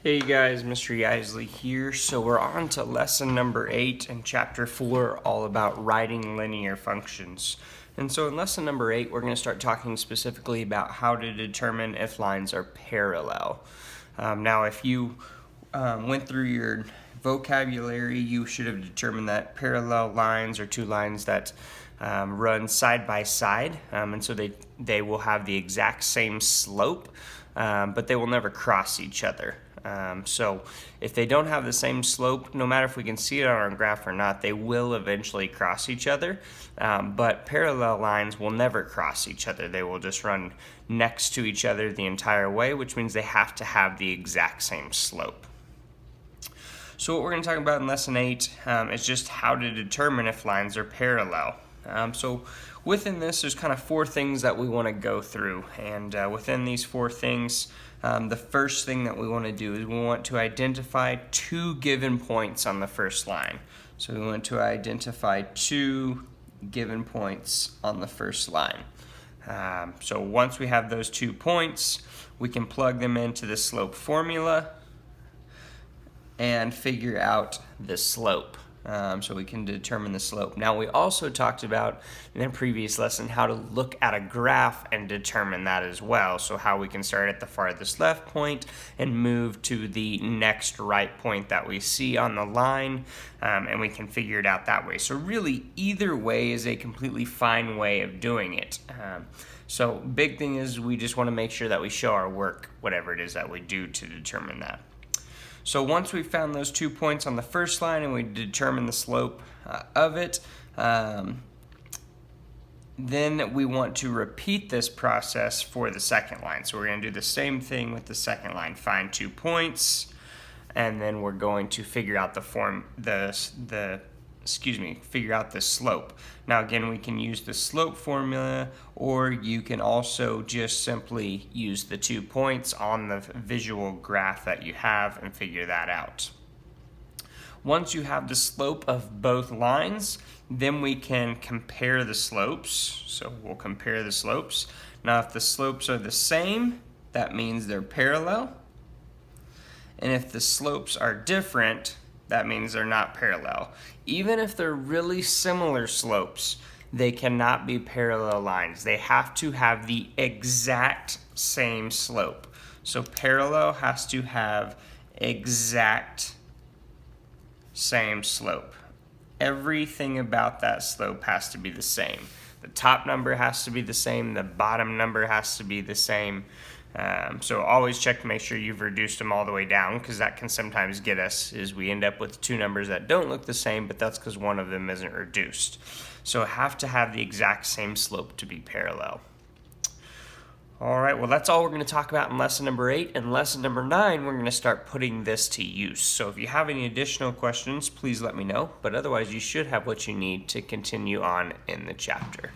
Hey guys, Mr. Yaisley here. So we're on to lesson number 8 in chapter 4, all about writing linear functions. And so in lesson number 8, we're going to start talking specifically about how to determine if lines are parallel. Now, if you went through your vocabulary, you should have determined that parallel lines are two lines that run side by side, and so they will have the exact same slope, but they will never cross each other. So if they don't have the same slope, no matter if we can see it on our graph or not, they will eventually cross each other. But parallel lines will never cross each other. They will just run next to each other the entire way, which means they have to have the exact same slope. So what we're going to talk about in lesson 8 is just how to determine if lines are parallel. So within this, there's kind of 4 things that we want to go through, and within these 4 things, the first thing that we want to do is we want to identify 2 given points on the first line. So we want to identify 2 given points on the first line. So once we have those 2 points, we can plug them into the slope formula and figure out the slope. So we can determine the slope. Now, we also talked about in a previous lesson how to look at a graph and determine that as well. So how we can start at the farthest left point and move to the next right point that we see on the line, and we can figure it out that way. So really, either way is a completely fine way of doing it. So big thing is we just want to make sure that we show our work, whatever it is that we do to determine that. So once we've found those 2 points on the first line and we determine the slope of it, then we want to repeat this process for the second line. So we're going to do the same thing with the second line. Find 2 points, and then we're going to figure out figure out the slope. Now again, we can use the slope formula, or you can also just simply use the 2 points on the visual graph that you have and figure that out. Once you have the slope of both lines, then we can compare the slopes. So we'll compare the slopes. Now if the slopes are the same, that means they're parallel. And if the slopes are different, that means they're not parallel. Even if they're really similar slopes, they cannot be parallel lines. They have to have the exact same slope. So parallel has to have exact same slope. Everything about that slope has to be the same. The top number has to be the same. The bottom number has to be the same. So always check to make sure you've reduced them all the way down, because that can sometimes get us, is we end up with 2 numbers that don't look the same, but that's because one of them isn't reduced. So have to have the exact same slope to be parallel. Alright, well that's all we're going to talk about in lesson number 8. In lesson number 9, we're going to start putting this to use. So if you have any additional questions, please let me know, but otherwise you should have what you need to continue on in the chapter.